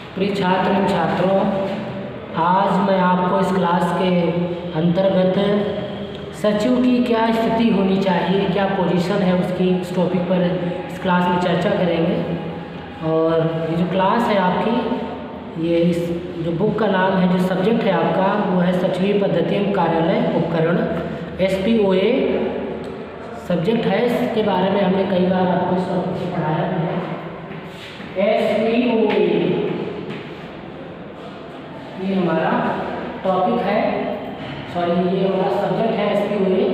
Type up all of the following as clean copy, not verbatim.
प्रिय छात्र एवं छात्रों, आज मैं आपको इस क्लास के अंतर्गत सचिव की क्या स्थिति होनी चाहिए, क्या पोजीशन है उसकी, इस टॉपिक पर इस क्लास में चर्चा करेंगे। और ये जो क्लास है आपकी, ये इस जो बुक का नाम है, जो सब्जेक्ट है आपका, वो है सचिवीय पद्धति एवं कार्यालय उपकरण, SPOA सब्जेक्ट है। इसके बारे में हमने कई बार आपको इस टॉपिक से पढ़ाया भी है। SPOA ये हमारा टॉपिक है, ये हमारा सब्जेक्ट है SPOA।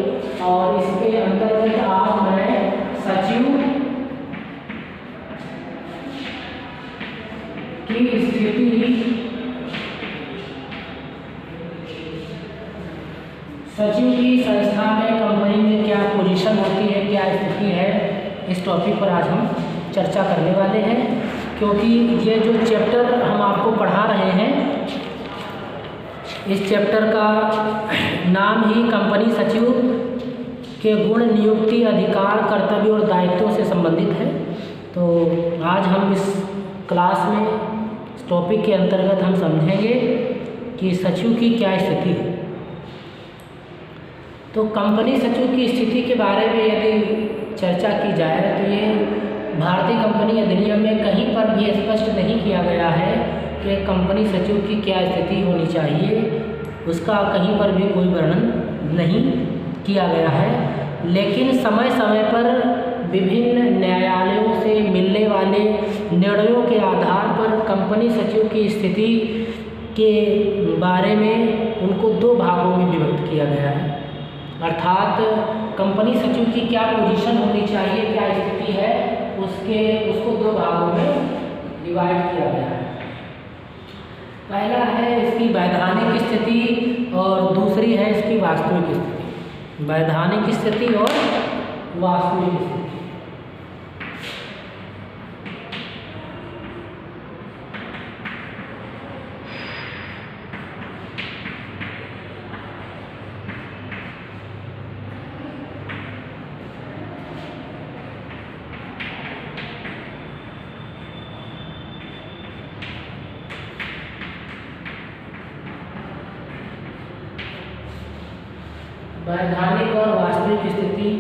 और इसके अंतर्गत आज मैं सचिव की स्थिति, सचिव की संस्था में, कंपनी में क्या पोजीशन होती है, क्या स्थिति है, इस टॉपिक पर आज हम चर्चा करने वाले हैं। क्योंकि ये जो चैप्टर हम आपको पढ़ा रहे हैं, इस चैप्टर का नाम ही कंपनी सचिव के गुण, नियुक्ति, अधिकार, कर्तव्य और दायित्वों से संबंधित है। तो आज हम इस क्लास में इस टॉपिक के अंतर्गत हम समझेंगे कि सचिव की क्या स्थिति है। तो कंपनी सचिव की स्थिति के बारे में यदि चर्चा की जाए तो ये भारतीय कंपनी अधिनियम में कहीं पर भी स्पष्ट नहीं किया गया है कि कंपनी सचिव की क्या स्थिति होनी चाहिए, उसका कहीं पर भी कोई वर्णन नहीं किया गया है। लेकिन समय समय पर विभिन्न न्यायालयों से मिलने वाले निर्णयों के आधार पर कंपनी सचिव की स्थिति के बारे में उनको दो भागों में विभक्त किया गया है। अर्थात कंपनी सचिव की क्या पोजीशन होनी चाहिए, क्या स्थिति है, उसको दो भागों में डिवाइड किया गया है। पहला है इसकी वैधानिक स्थिति और दूसरी है इसकी वास्तविक स्थिति। वैधानिक स्थिति और वास्तविक स्थिति। वैधानिक और वास्तविक स्थिति,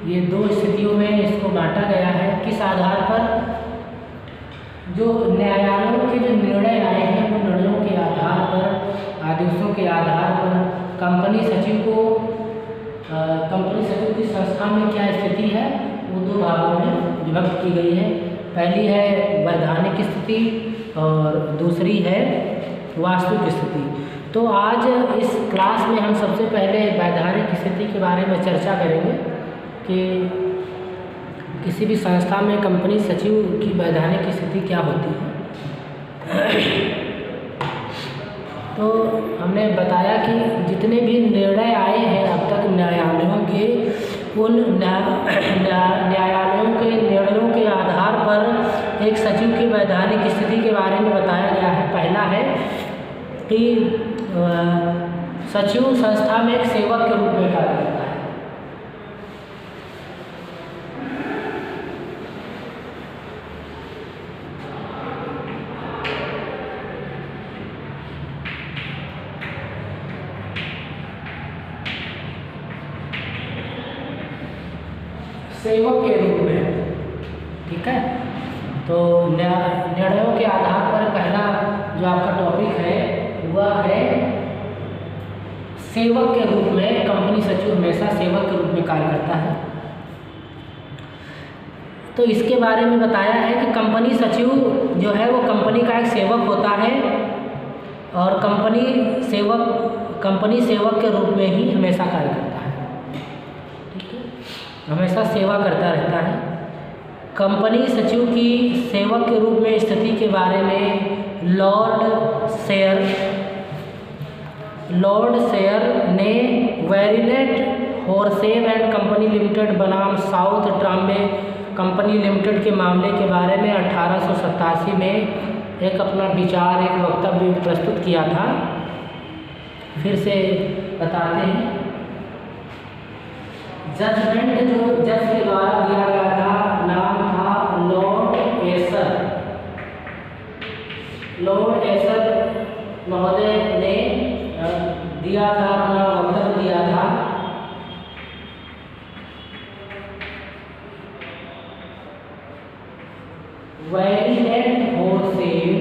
ये दो स्थितियों में इसको बांटा गया है। किस आधार पर? जो न्यायालयों के जो निर्णय आए हैं, वो निर्णयों के आधार पर, आदेशों के आधार पर कंपनी सचिव की संस्था में क्या स्थिति है, वो दो भागों में विभक्त की गई है। पहली है वैधानिक स्थिति और दूसरी है वास्तविक स्थिति। तो आज इस क्लास में हम सबसे पहले वैधानिक स्थिति के बारे में चर्चा करेंगे कि किसी भी संस्था में कंपनी सचिव की वैधानिक स्थिति क्या होती है। तो हमने बताया कि जितने भी निर्णय आए हैं अब तक न्यायालयों के, उन न्यायालयों के निर्णयों के आधार पर एक सचिव की वैधानिक स्थिति के बारे में बताया गया है। पहला है कि सचिव संस्था में एक सेवक के रूप में कार्य करता है। सेवक के रूप में, ठीक है। तो निर्णयों के आधार पर पहला जो आपका टॉपिक है वह है सेवक के रूप में। कंपनी सचिव हमेशा सेवक के रूप में कार्य करता है। तो इसके बारे में बताया है कि कंपनी सचिव जो है वो कंपनी का एक सेवक होता है और कंपनी सेवक के रूप में ही हमेशा कार्य करता है, ठीक है, हमेशा सेवा करता रहता है। कंपनी सचिव की सेवक के रूप में स्थिति के बारे में लॉर्ड शेयर ने वेरिनेट हॉर्सेव एंड कंपनी लिमिटेड बनाम साउथ ट्राम्बे कंपनी लिमिटेड के मामले के बारे में 1887 में एक अपना विचार, एक वक्तव्य प्रस्तुत किया था। फिर से बताते हैं। जजमेंट जो जज के द्वारा दिया गया था, नाम था लॉर्ड एसर। लॉर्ड एसर महोदय ने दिया था, अपना वक्तव्य दिया था। Variant wholesale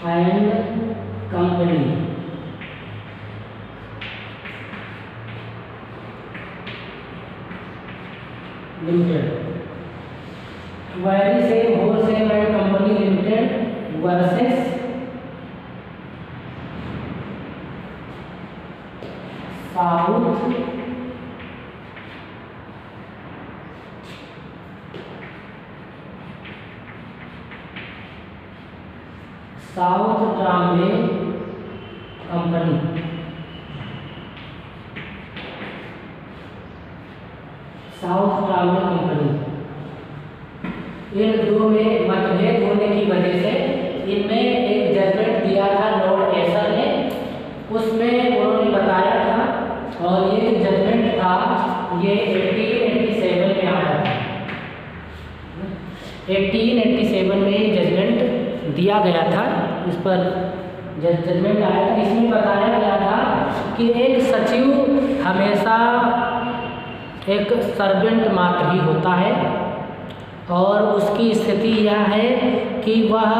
and company limited, variant wholesale and company limited versus south Trombay company. South Trombay company, इन दो में मतभेद होने की वजह से इनमें एक जजमेंट दिया था लॉर्ड एसर ने, उसमें उन्होंने बताया था, और ये जजमेंट था ये 1887 में आया था। 1887 में ये जजमेंट दिया गया था, इस पर जजमेंट आया था। इसमें बताया गया था कि एक सचिव हमेशा एक सर्वेंट मात्र ही होता है, और उसकी स्थिति यह है कि वह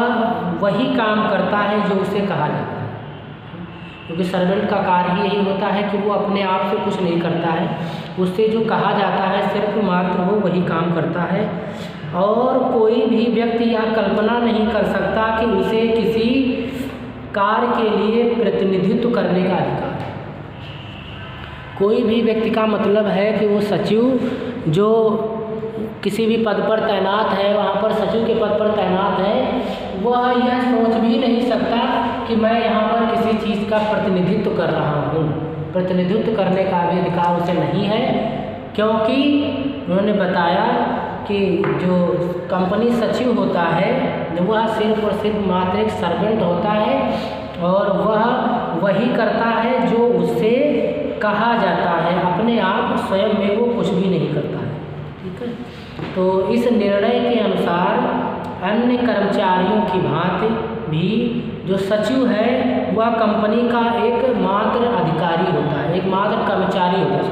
वही काम करता है जो उसे कहा जाता है, क्योंकि सर्वेंट का कार्य ही यही होता है कि वो अपने आप से कुछ नहीं करता है, उससे जो कहा जाता है सिर्फ मात्र वो वही काम करता है। और कोई भी व्यक्ति यह कल्पना नहीं कर सकता कि उसे किसी कार्य के लिए प्रतिनिधित्व करने का अधिकार है। कोई भी व्यक्ति का मतलब है कि वो सचिव जो किसी भी पद पर तैनात है, वहाँ पर सचिव के पद पर तैनात है, वह यह सोच भी नहीं सकता कि मैं यहाँ पर किसी चीज़ का प्रतिनिधित्व कर रहा हूँ। प्रतिनिधित्व करने का भी अधिकार उसे नहीं है, क्योंकि उन्होंने बताया कि जो कंपनी सचिव होता है वह सिर्फ और सिर्फ मात्र एक सर्वेंट होता है, और वह वही करता है जो उससे कहा जाता है, अपने आप स्वयं में वो कुछ भी नहीं करता है। ठीक है, तो इस निर्णय के अनुसार अन्य कर्मचारियों की भांति भी जो सचिव है वह कंपनी का एकमात्र अधिकारी होता है, एकमात्र कर्मचारी होता है,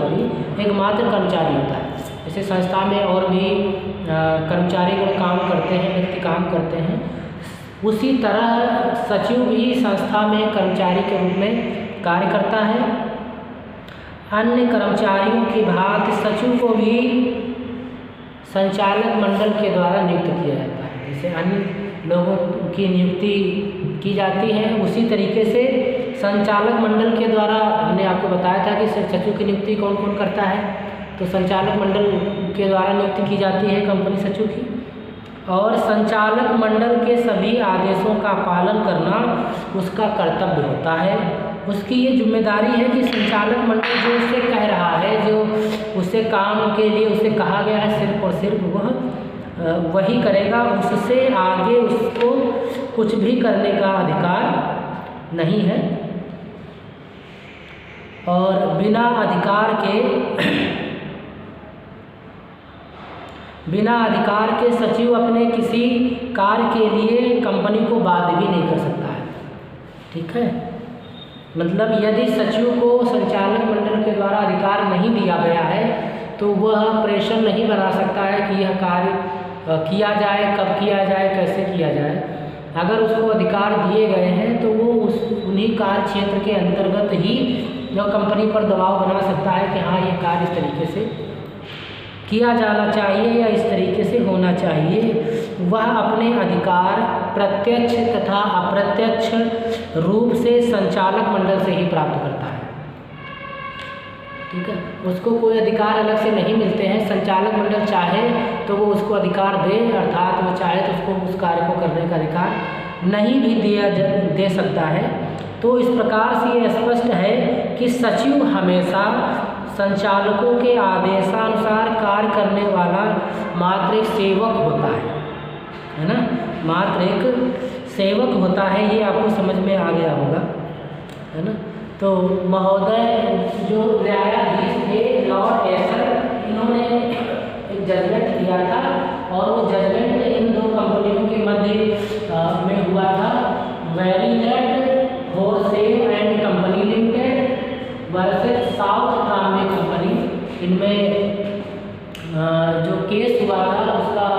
एकमात्र कर्मचारी होता है। जैसे संस्था में और भी कर्मचारीगण काम करते हैं, व्यक्ति काम करते हैं, उसी तरह सचिव भी संस्था में कर्मचारी के रूप में कार्य करता है। अन्य कर्मचारियों की भांति सचिव को भी संचालक मंडल के द्वारा नियुक्त किया जाता है। जैसे अन्य लोगों की नियुक्ति की जाती है, उसी तरीके से संचालक मंडल के द्वारा, हमने आपको बताया था कि सचिव की नियुक्ति कौन कौन करता है, तो संचालक मंडल के द्वारा नियुक्ति की जाती है कंपनी सचिव की, और संचालक मंडल के सभी आदेशों का पालन करना उसका कर्तव्य होता है। उसकी ये जिम्मेदारी है कि संचालक मंडल जो उसे कह रहा है, जो उसे काम के लिए उसे कहा गया है, सिर्फ और सिर्फ वह वही करेगा, उससे आगे उसको कुछ भी करने का अधिकार नहीं है। और बिना अधिकार के सचिव अपने किसी कार्य के लिए कंपनी को बाध्य भी नहीं कर सकता है। ठीक है, मतलब यदि सचिव को संचालक मंडल के द्वारा अधिकार नहीं दिया गया है तो वह प्रेशर नहीं बना सकता है कि यह कार्य किया जाए, कब किया जाए, कैसे किया जाए। अगर उसको अधिकार दिए गए हैं तो वो उन्हीं कार्य क्षेत्र के अंतर्गत ही जो कंपनी पर दबाव बना सकता है कि हाँ, ये कार्य इस तरीके से किया जाना चाहिए या इस तरीके से होना चाहिए। वह अपने अधिकार प्रत्यक्ष तथा अप्रत्यक्ष रूप से संचालक मंडल से ही प्राप्त करता है। ठीक है, उसको कोई अधिकार अलग से नहीं मिलते हैं। संचालक मंडल चाहे तो वो उसको अधिकार दे, अर्थात वो चाहे तो उसको उस कार्य को करने का अधिकार नहीं भी दे सकता है। तो इस प्रकार से ये स्पष्ट है कि सचिव हमेशा संचालकों के आदेशानुसार कार्य करने वाला मात्र एक सेवक होता है ना, मात्र एक सेवक होता है। ये आपको समझ में आ गया होगा, है ना। तो महोदय जो न्यायाधीश थे दिया था और वो जजमेंट इन दो कंपनियों के मध्य में हुआ था, variant wholesale and company limited versus south ट्रांसवे कंपनी। इनमें जो केस हुआ था उसका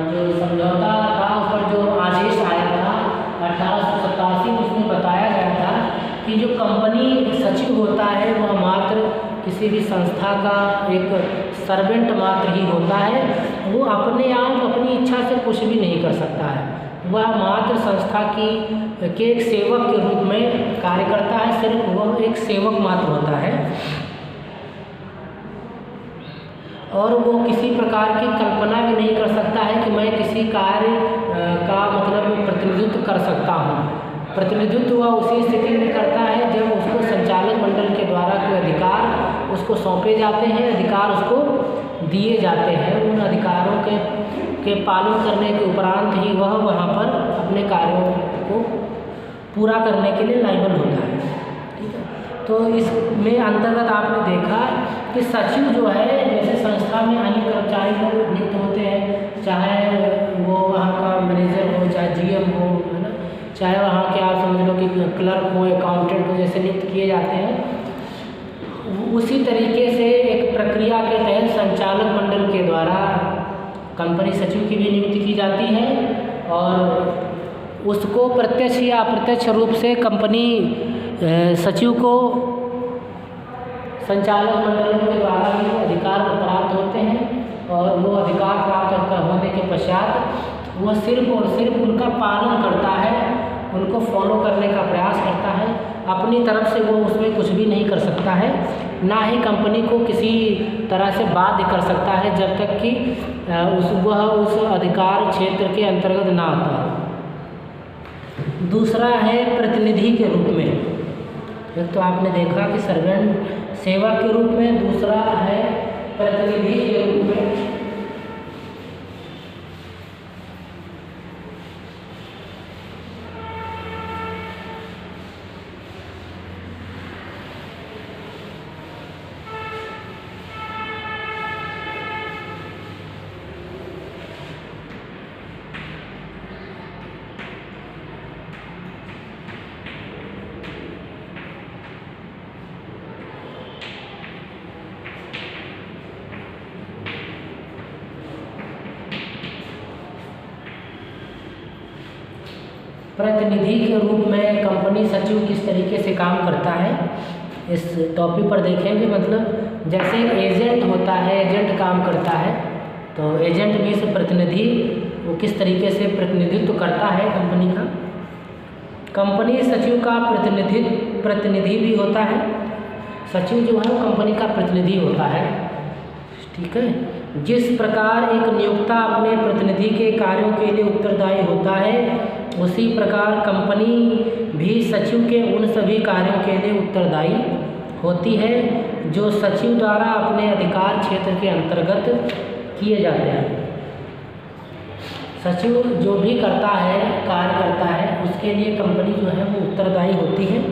जो समझौता था उस पर जो आदेश आया था 1887 उसमें बताया गया था कि जो कंपनी सचिव होता है वह मात्र किसी भी संस्था का एक सर्वेंट मात्र ही होता है, वो अपने आप अपनी इच्छा से कुछ भी नहीं कर सकता है, वह मात्र संस्था के एक सेवक के रूप में कार्य करता है, सिर्फ वह एक सेवक मात्र होता है और वो किसी प्रकार की कल्पना भी नहीं कर सकता है कि मैं किसी कार्य का मतलब प्रतिनिधित्व कर सकता हूँ। प्रतिनिधित्व वह उसी स्थिति में करता है जब उसको संचालक मंडल के द्वारा कोई अधिकार उसको सौंपे जाते हैं, अधिकार उसको दिए जाते हैं, उन अधिकारों के पालन करने के उपरांत ही वह वहाँ पर अपने कार्यों को पूरा करने के लिए लायबल होता है। ठीक है, तो इसमें अंतर्गत आपने देखा कि सचिव जो है, जैसे संस्था में अन्य कर्मचारी लोग नियुक्त होते हैं, चाहे वो वहाँ का मैनेजर हो, चाहे जीएम हो, है ना, चाहे वहाँ के आप समझ लो कि क्लर्क हो, अकाउंटेंट हो, जैसे नियुक्त किए जाते हैं, उसी तरीके से एक प्रक्रिया के तहत संचालक मंडल के द्वारा कंपनी सचिव की भी नियुक्ति की जाती है और उसको प्रत्यक्ष या अप्रत्यक्ष रूप से कंपनी सचिव को संचालक मंडल के द्वारा भी अधिकार प्राप्त होते हैं और वो अधिकार प्राप्त होने के पश्चात वह सिर्फ और सिर्फ उनका पालन करता है, उनको फॉलो करने का प्रयास करता है, अपनी तरफ से वो उसमें कुछ भी नहीं कर सकता है, ना ही कंपनी को किसी तरह से बाध्य कर सकता है जब तक कि वह उस अधिकार क्षेत्र के अंतर्गत ना आता। दूसरा है प्रतिनिधि के रूप में। एक तो आपने देखा कि सर्वेंट सेवक के रूप में, दूसरा है प्रतिनिधि के रूप में। प्रतिनिधि के रूप में कंपनी सचिव किस तरीके से काम करता है इस टॉपिक पर देखेंगे। मतलब जैसे एजेंट होता है, एजेंट काम करता है, तो एजेंट में से प्रतिनिधि वो किस तरीके से प्रतिनिधित्व करता है कंपनी का। कंपनी सचिव का प्रतिनिधि भी होता है, सचिव जो है वो कंपनी का प्रतिनिधि होता है। ठीक है, जिस प्रकार एक नियोक्ता अपने प्रतिनिधि के कार्यों के लिए उत्तरदायी होता है, उसी प्रकार कंपनी भी सचिव के उन सभी कार्यों के लिए उत्तरदायी होती है जो सचिव द्वारा अपने अधिकार क्षेत्र के अंतर्गत किए जाते हैं। सचिव जो भी करता है, कार्य करता है, उसके लिए कंपनी जो है वो उत्तरदायी होती है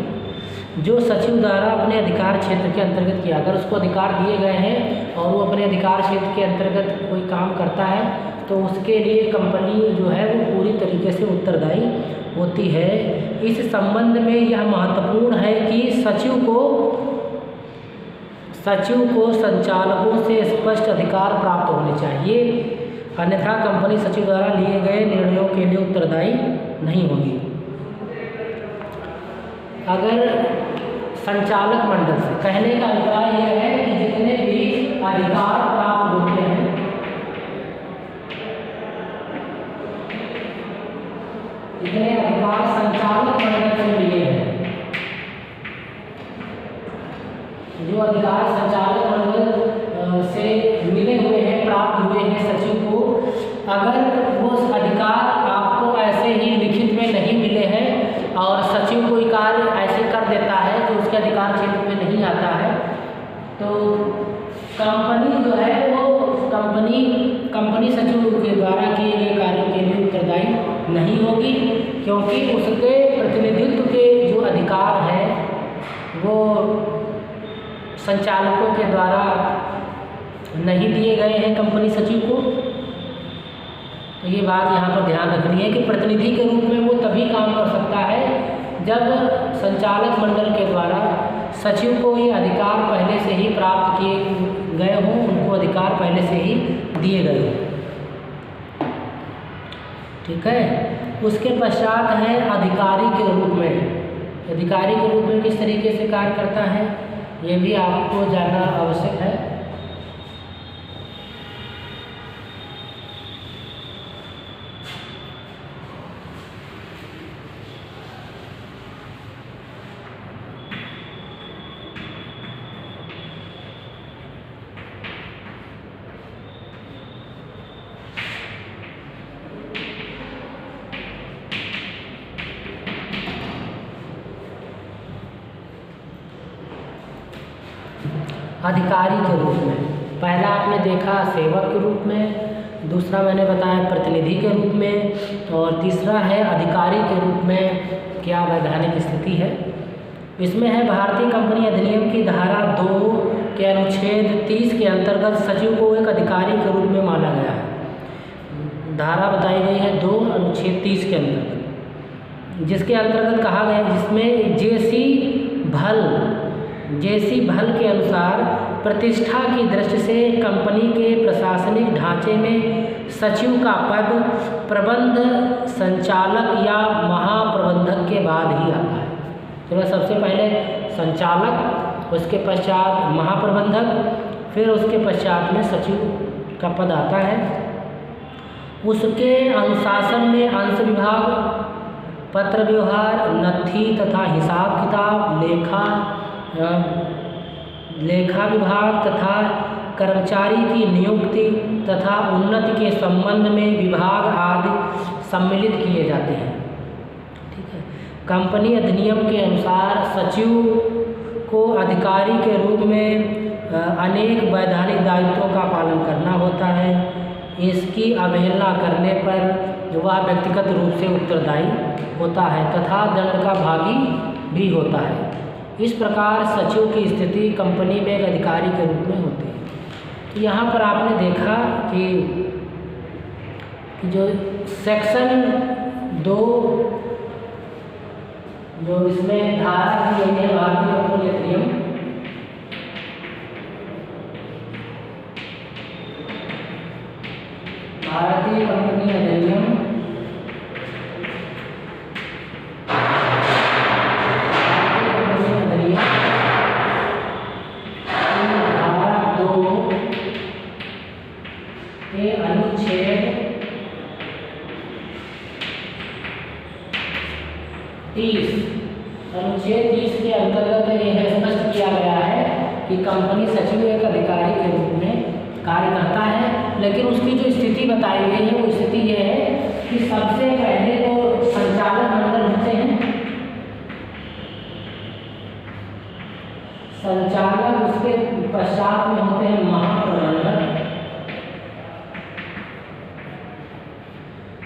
जो सचिव द्वारा अपने अधिकार क्षेत्र के अंतर्गत किया। अगर उसको अधिकार दिए गए हैं और वो अपने अधिकार क्षेत्र के अंतर्गत कोई काम करता है तो उसके लिए कंपनी जो है वो पूरी तरीके से उत्तरदायी होती है। इस संबंध में यह महत्वपूर्ण है कि सचिव को संचालकों से स्पष्ट अधिकार प्राप्त होने चाहिए, अन्यथा कंपनी सचिव द्वारा लिए गए निर्णयों के लिए उत्तरदायी नहीं होगी। अगर संचालक मंडल से, कहने का अभिप्राय यह है कि जितने भी अधिकार प्राप्त होते हैं, जितने अधिकार संचालक मंडल से मिले हैं, जो अधिकार संचालक मंडल से मिले हुए हैं, प्राप्त हुए हैं सचिव को, अगर वो अधिकार आपको ऐसे ही लिखित में नहीं मिले हैं और सचिव कोई कार्य ऐसे कर देता है जो उसके अधिकार क्षेत्र में नहीं आता है, तो कंपनी जो है वो कंपनी सचिव के द्वारा किए गए कार्यों के लिए उत्तरदायी नहीं होगी, क्योंकि उसके प्रतिनिधित्व के जो अधिकार हैं वो संचालकों के द्वारा नहीं दिए गए हैं कंपनी सचिव को। तो ये बात यहाँ पर ध्यान रखनी है कि प्रतिनिधि के रूप में वो तभी काम कर सकता है जब संचालक मंडल के द्वारा सचिव को ये अधिकार पहले से ही प्राप्त किए गए हों, उनको अधिकार पहले से ही दिए गए हों। ठीक है। उसके पश्चात है अधिकारी के रूप में। अधिकारी के रूप में किस तरीके से कार्य करता है ये भी आपको जानना आवश्यक है। अधिकारी के रूप में पहला आपने देखा सेवक के रूप में, दूसरा मैंने बताया प्रतिनिधि के रूप में, और तीसरा है अधिकारी के रूप में क्या वैधानिक स्थिति है। इसमें है भारतीय कंपनी अधिनियम की धारा 2 के अनुच्छेद 30 के अंतर्गत सचिव को एक अधिकारी के रूप में माना गया है। धारा बताई गई है 2 अनुच्छेद 30 के अंतर्गत, जिसके अंतर्गत कहा गया है, जिसमें जेसी भल के अनुसार प्रतिष्ठा की दृष्टि से कंपनी के प्रशासनिक ढांचे में सचिव का पद प्रबंध संचालक या महाप्रबंधक के बाद ही आता है। तो सबसे पहले संचालक, उसके पश्चात महाप्रबंधक, फिर उसके पश्चात में सचिव का पद आता है। उसके अनुशासन में अंश विभाग, पत्र व्यवहार, नत्थी तथा हिसाब किताब, लेखा विभाग तथा कर्मचारी की नियुक्ति तथा उन्नति के संबंध में विभाग आदि सम्मिलित किए जाते हैं। ठीक है। कंपनी अधिनियम के अनुसार सचिव को अधिकारी के रूप में अनेक वैधानिक दायित्वों का पालन करना होता है। इसकी अवहेलना करने पर वह व्यक्तिगत रूप से उत्तरदायी होता है तथा दंड का भागी भी होता है। इस प्रकार सचिव की स्थिति कंपनी में एक अधिकारी के रूप में होती है। तो यहाँ पर आपने देखा कि जो सेक्शन 2 जो इसमें धारा दी गई है भारतीय कंपनी अधिनियम, भारतीय कंपनी अधिनियम के अनुच्छेद 30 के अंतर्गत यह स्पष्ट किया गया है कि कंपनी सचिव एक अधिकारी के रूप में कार्य करता है। लेकिन उसकी जो स्थिति बताई गई है वो स्थिति यह है कि सबसे पहले तो संचालक मंडल होते हैं, संचालक, उसके पश्चात में होते हैं महाप्रबंधक,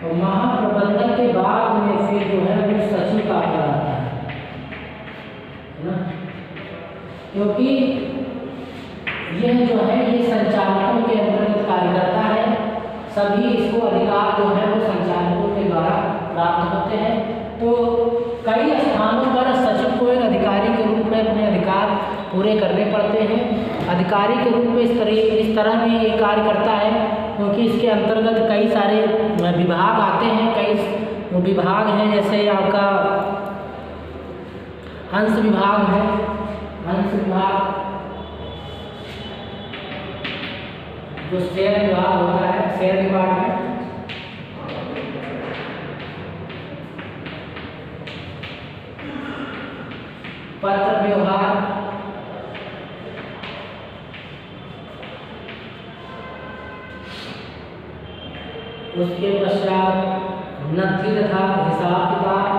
और महाप्रबंधक के बाद में फिर जो है वो सचिव का पद आता है ना। क्योंकि यह जो है ये संचालकों के अंतर्गत कार्य करता है। सभी इसको अधिकार जो है वो संचालकों के द्वारा प्राप्त होते हैं। तो कई स्थानों पर सचिव को एक अधिकारी के रूप में अपने अधिकार पूरे करने पड़ते हैं। अधिकारी के रूप में इस तरह भी ये कार्य करता है क्योंकि इसके अंतर्गत कई सारे विभाग आते हैं। कई विभाग हैं, जैसे आपका अंश विभाग है, अंश विभाग जो शेयर विभाग होता है, शेयर विभाग है, पत्र व्यवहार, उसके पश्चात नत्थी तथा हिसाब किताब,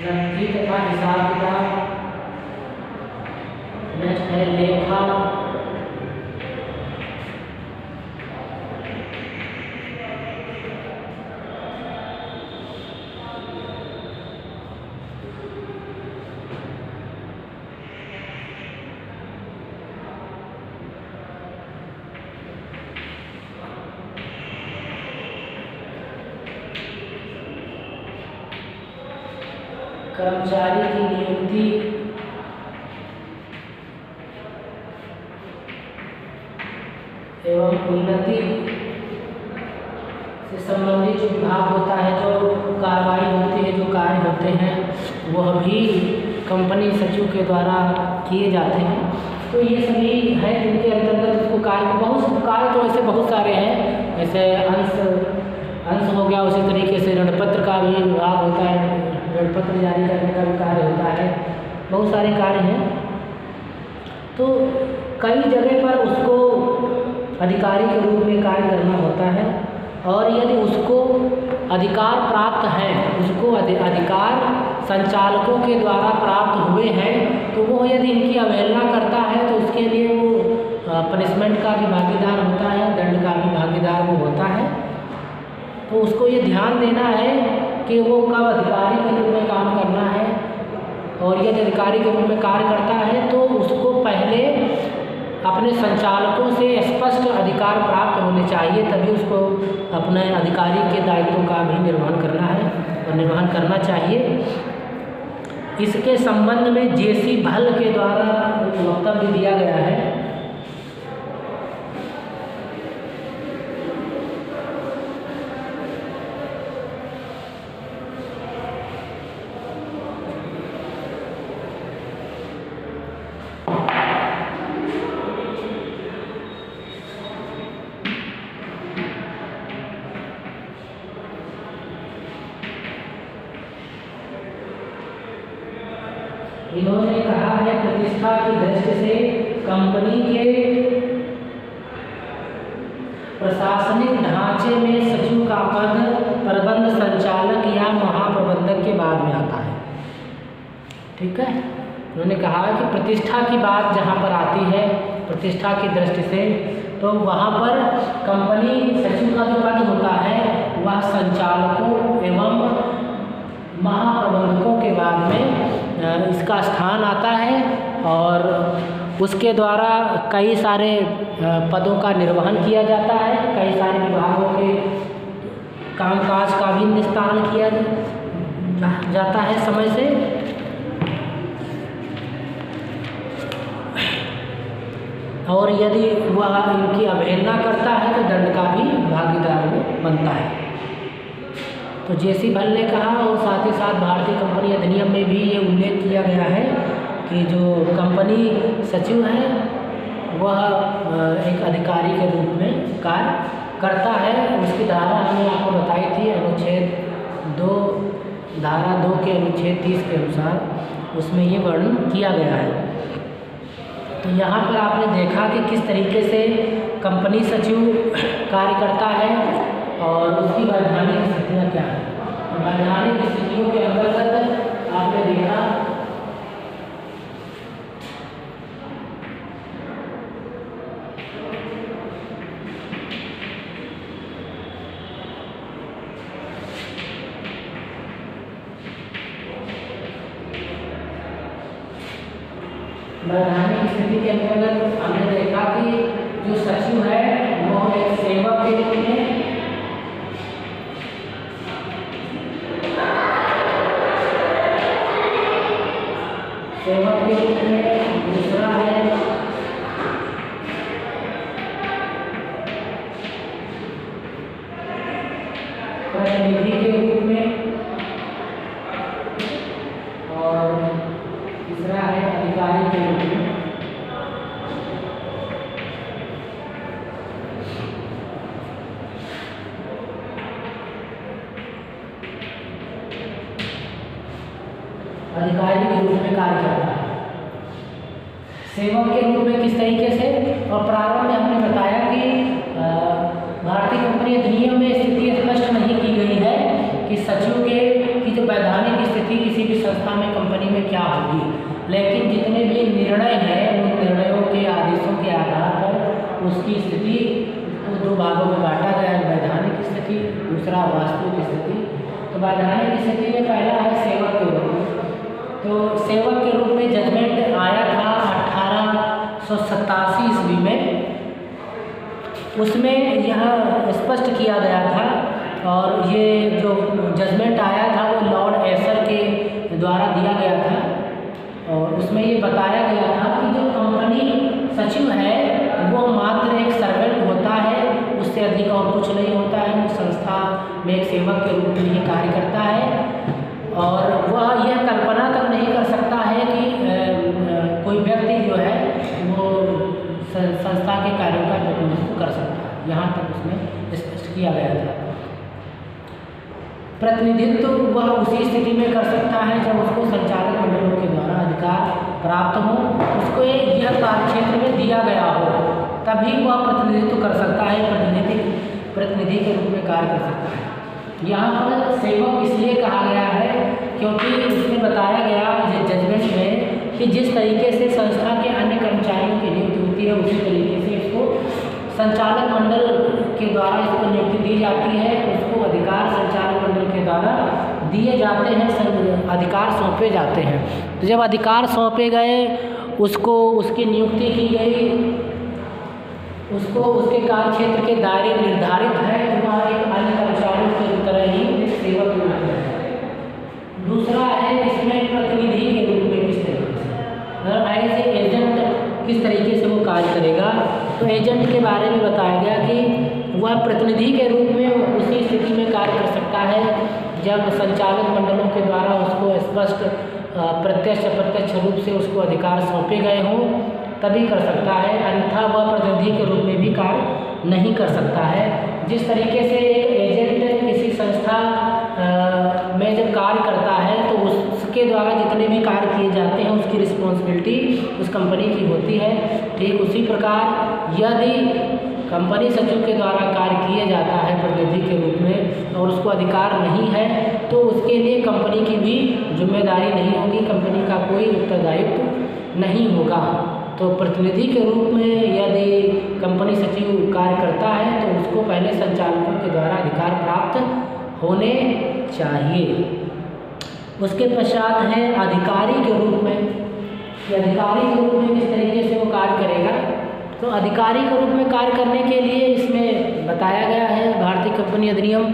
नत्थी तथा हिसाब किताब, नेक्स्ट है लेखा, कर्मचारी की नियुक्ति एवं उन्नति से संबंधित जो विभाग होता है, जो कार्रवाई होती है, जो कार्य होते हैं, वह भी कंपनी सचिव के द्वारा किए जाते हैं। तो ये सभी है जिनके अंतर्गत उसको कार्य तो ऐसे बहुत सारे हैं, जैसे अंश हो गया, उसी तरीके से ऋणपत्र का भी विभाग होता है, ऋणपत्र जारी करने का भी कार्य होता है, बहुत सारे कार्य हैं। तो कई जगह पर उसको अधिकारी के रूप में कार्य करना होता है, और यदि उसको अधिकार प्राप्त है, उसको अधिकार संचालकों के द्वारा प्राप्त हुए हैं, तो वो यदि इनकी अवहेलना करता है तो उसके लिए वो पनिशमेंट का भी भागीदार होता है, दंड का भी भागीदार वो होता है। तो उसको ये ध्यान देना है कि वो कब अधिकारी के रूप में काम करना है, और यदि अधिकारी के रूप में कार्य करता है तो उसको पहले अपने संचालकों से स्पष्ट अधिकार प्राप्त होने चाहिए, तभी उसको अपने अधिकारी के दायित्वों का भी निर्वहन करना है और निर्वहन करना चाहिए। इसके संबंध में जेसी भल्ल के द्वारा एक वक्तव्य दिया गया है। इन्होंने कहा है, प्रतिष्ठा की दृष्टि से कंपनी के प्रशासनिक ढांचे में सचिव का पद प्रबंध संचालक या महाप्रबंधक के बाद में आता है। ठीक है, उन्होंने कहा कि प्रतिष्ठा की बात जहाँ पर आती है, प्रतिष्ठा की दृष्टि से, तो वहाँ पर कंपनी सचिव का जो पद होता है वह संचालकों एवं महाप्रबंधकों के बाद में इसका स्थान आता है, और उसके द्वारा कई सारे पदों का निर्वहन किया जाता है, कई सारे विभागों के कामकाज का भी निस्तारण किया जाता है समय से। और यदि वह इनकी अवहेलना करता है तो दंड का भी भागीदार बनता है। तो जेसी भल्ल ने कहा, और साथ ही साथ भारतीय कंपनी अधिनियम में भी ये उल्लेख किया गया है कि जो कंपनी सचिव है वह एक अधिकारी के रूप में कार्य करता है। उसकी धारा हमने आपको बताई थी, अनुच्छेद 2 धारा 2 के अनुच्छेद 30 के अनुसार उसमें ये वर्णन किया गया है। तो यहाँ पर आपने देखा कि किस तरीके से कंपनी सचिव कार्य करता है और उसकी वैधानिक स्थितियाँ क्या हैं। वैधानिक स्थितियों के अंतर्गत आपने देखा वैधानिक स्थिति के अंतर्गत हमने देखा कि जो सचिव है वो एक सेवक के रूप में दूसरा है प्रतिनिधि के रूप में, और तीसरा है अधिकारी के रूप में। अधिकारी के रूप में कार्य करता है। सेवक के रूप में किस तरीके से, और प्रारंभ में हमने बताया कि भारतीय कंपनी अधिनियम में स्थिति स्पष्ट नहीं की गई है कि सचिव की जो वैधानिक स्थिति किसी भी संस्था में कंपनी में क्या होगी, लेकिन जितने भी निर्णय हैं उन निर्णयों के आदेशों के आधार पर उसकी स्थिति को 2 भागों में बांटा गया है, वैधानिक स्थिति, दूसरा वास्तविक स्थिति। तो वैधानिक स्थिति में पहला है सेवक के रूप में। तो सेवक के रूप में जजमेंट आया था 1887 ईस्वी में, उसमें यह स्पष्ट किया गया था, और ये जो जजमेंट आया था वो लॉर्ड एसर के द्वारा दिया गया था और उसमें ये बताया गया था कि जो कंपनी सचिव है वो मात्र एक सर्वेंट होता है, उससे अधिक और कुछ नहीं होता है। वो संस्था में एक सेवक के रूप में ही कार्य करता है और वह यह कल्पना तक नहीं कर सकता है कि कोई व्यक्ति जो है वो संस्था के कार्यों का प्रतिनिधित्व कर सकता है। यहाँ तक उसमें स्पष्ट किया गया था। प्रतिनिधित्व वह उसी स्थिति में कर सकता है जब उसको संचालक मंडलों के द्वारा अधिकार प्राप्त हो, उसको यह कार्यक्षेत्र में दिया गया हो, तभी वह प्रतिनिधित्व कर सकता है, प्रतिनिधि के रूप में कार्य कर सकता है। यहाँ पर सेवक इसलिए कहा गया है क्योंकि उसमें बताया गया जजमेंट में कि जिस तरीके से संस्था के अन्य कर्मचारियों की नियुक्ति होती है उसी तरीके से इसको संचालक मंडल के द्वारा इसको नियुक्ति दी जाती है। उसको अधिकार संचालक मंडल के द्वारा दिए जाते हैं, अधिकार सौंपे जाते हैं। तो जब अधिकार सौंपे गए, उसको उसकी नियुक्ति की गई, उसको उसके कार्यक्षेत्र के दायरे निर्धारित है, तो वह एक अन्य कर्मचारियों की तरह ही सेवक होता है। दूसरा है इसमें प्रतिनिधि के रूप में किस तरीके से एज ए एजेंट किस तरीके से वो कार्य करेगा। तो एजेंट के बारे में बताया गया कि वह प्रतिनिधि के रूप में उसी स्थिति में कार्य कर सकता है जब संचालक मंडलों के द्वारा उसको स्पष्ट प्रत्यक्ष अप्रत्यक्ष रूप से उसको अधिकार सौंपे गए हों, तभी कर सकता है, अन्यथा वह प्रतिनिधि के रूप में भी कार्य नहीं कर सकता है। जिस तरीके से एक एजेंट किसी संस्था में जब कार्य करता है तो उसके द्वारा जितने भी कार्य किए जाते हैं उसकी रिस्पॉन्सिबिलिटी उस कंपनी की होती है। ठीक उसी प्रकार यदि कंपनी सचिव के द्वारा कार्य किया जाता है प्रतिनिधि के रूप में और उसको अधिकार नहीं है तो उसके लिए कंपनी की भी जिम्मेदारी नहीं होगी, कंपनी का कोई उत्तरदायित्व नहीं होगा। तो प्रतिनिधि के रूप में यदि कंपनी सचिव कार्य करता है तो उसको पहले संचालकों के द्वारा अधिकार प्राप्त होने चाहिए। उसके पश्चात है अधिकारी के रूप में। कि अधिकारी के रूप में किस तरीके से वो कार्य करेगा। तो अधिकारी के रूप में कार्य करने के लिए इसमें बताया गया है भारतीय कंपनी अधिनियम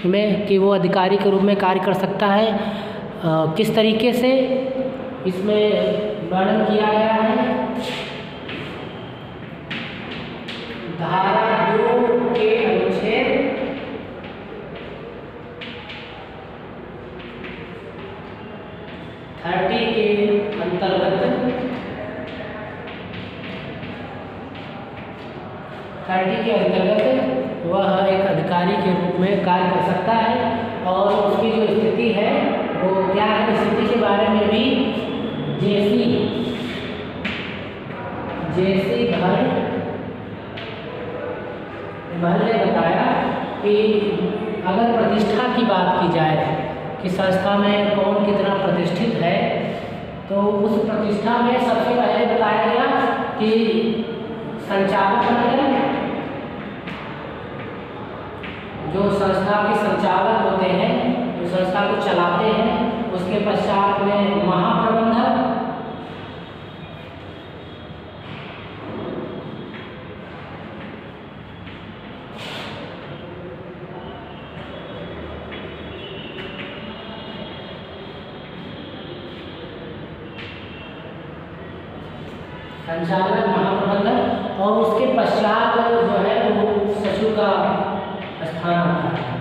में कि वो अधिकारी के रूप में कार्य कर सकता है। किस तरीके से इसमें वर्णन किया गया है। धारा 2 के अनुच्छेद 30 के अंतर्गत वह एक अधिकारी के रूप में कार्य कर सकता है और उसकी जो स्थिति है वो क्या है, स्थिति के बारे में भी जेसी भल ने बताया कि अगर प्रतिष्ठा की बात की जाए कि संस्था में कौन कितना प्रतिष्ठित है तो उस प्रतिष्ठा में सबसे पहले बताया गया कि संचालक मंडल जो संस्था के संचालक होते हैं, जो संस्था को चलाते हैं, उसके पश्चात में महाप्रबंधक, महाप्रबंधक और उसके पश्चात जो है वो सचिव का स्थान आता है।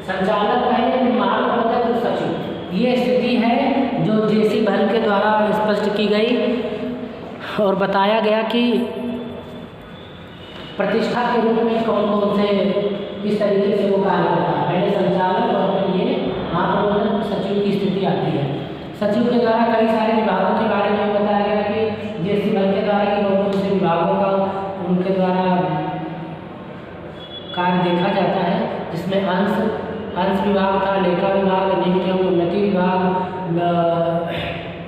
संचालक पहले, महाप्रबंधक और सचिव, ये स्थिति है जो जेसी भल के द्वारा स्पष्ट की गई और बताया गया कि प्रतिष्ठा के रूप में कौन कौन से किस तरीके से वो कार्य करता है। पहले संचालक और फिर ये महाप्रबंधक सचिव की स्थिति आती है। सचिव के द्वारा कई सारे विभागों के बारे में बताया गया कि जेसी भल के द्वारा कि कौन से विभागों का उनके द्वारा कार्य देखा जाता है, जिसमें अंश विभाग था, लेखा विभाग, नियुक्ति एवं उन्नति विभाग,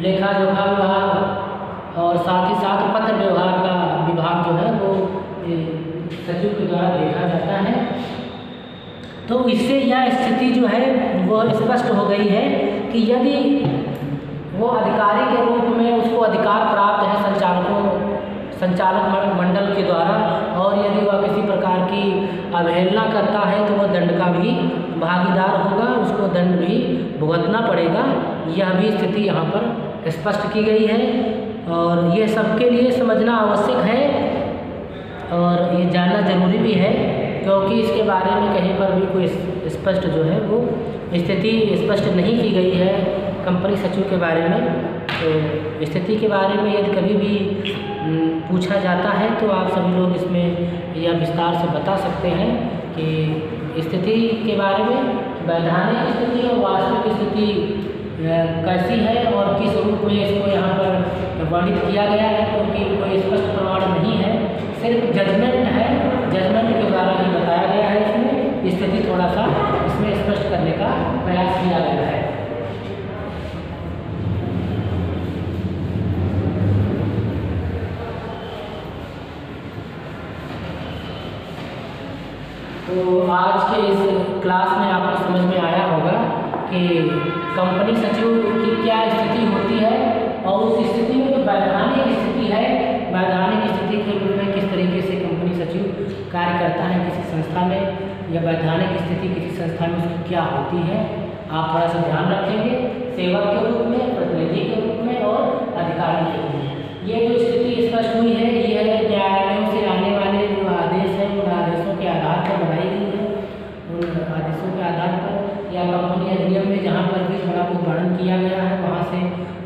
लेखा जोखा विभाग और साथ ही साथ पत्र व्यवहार का विभाग जो है वो सचिव के द्वारा देखा जाता है। तो इससे यह स्थिति जो है वो स्पष्ट हो गई है कि यदि वो अधिकारी के रूप में उसको अधिकार प्राप्त है संचालक मंडल के द्वारा, और यदि वह किसी प्रकार की अवहेलना करता है तो वह दंड का भी भागीदार होगा, उसको दंड भी भुगतना पड़ेगा। यह भी स्थिति यहाँ पर स्पष्ट की गई है और ये सबके लिए समझना आवश्यक है और ये जानना जरूरी भी है, क्योंकि इसके बारे में कहीं पर भी कोई स्पष्ट जो है वो स्थिति स्पष्ट नहीं की गई है कंपनी सचिव के बारे में। तो स्थिति के बारे में यदि कभी भी पूछा जाता है तो आप सभी लोग इसमें यह विस्तार से बता सकते हैं कि स्थिति के बारे में, वैधानिक स्थिति और वास्तविक स्थिति कैसी है और किस रूप में इसको यहाँ पर वर्णित किया गया है, क्योंकि कोई स्पष्ट प्रमाण नहीं है, सिर्फ जजमेंट है, जजमेंट के द्वारा ही बताया गया है। इसमें स्थिति थोड़ा सा इसमें स्पष्ट करने का प्रयास किया गया है। तो आज के इस क्लास में आपको समझ में आया होगा कि कंपनी सचिव की क्या स्थिति होती है और उस स्थिति में जो वैधानिक स्थिति है, वैधानिक स्थिति के रूप में किस तरीके से कंपनी सचिव कार्य करता है किसी संस्था में, या वैधानिक स्थिति किसी संस्था में उसकी क्या होती है, आप थोड़ा सा ध्यान रखेंगे सेवक के रूप में, प्रतिनिधि के रूप में और अधिकारी के रूप में। ये जो स्थिति स्पष्ट हुई है ये न्यायालयों से आने वाले जो आदेश हैं उन आदेशों के आधार पर बनाई गई है। उन आदेशों के आधार पर या कंपनी अधिनियम में जहाँ पर भी थोड़ा कुछ वर्णन किया गया है वहाँ से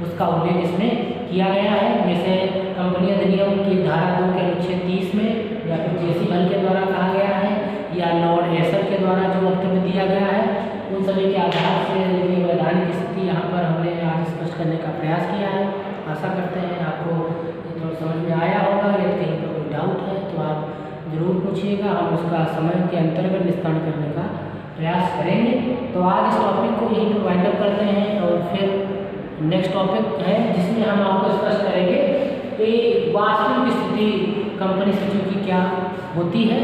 उसका उल्लेख इसमें किया गया है। जैसे कंपनी अधिनियम की धारा 2 के अनुच्छेद 30 में या फिर जेसी बल के द्वारा कहा गया है या लॉर्ड एसर के द्वारा जो वक्तव्य दिया गया है, उन सभी के आधार से ये वैधानिक स्थिति यहाँ पर हमने आज स्पष्ट करने का प्रयास किया है। आशा करते हैं आपको तो समझ में आया होगा। यदि कहीं पर कोई डाउट है तो आप ज़रूर पूछिएगा, हम उसका समय के अंतर्गत निस्तारण करने का प्रयास करेंगे। तो आज इस टॉपिक को यहीं पर वाइंड अप करते हैं और फिर नेक्स्ट टॉपिक है जिसमें हम आपको स्पष्ट करेंगे कि वास्तविक स्थिति कंपनी सचिव की क्या होती है,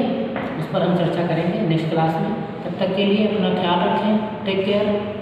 उस पर हम चर्चा करेंगे नेक्स्ट क्लास में। तब तक के लिए अपना ख्याल रखें, टेक केयर।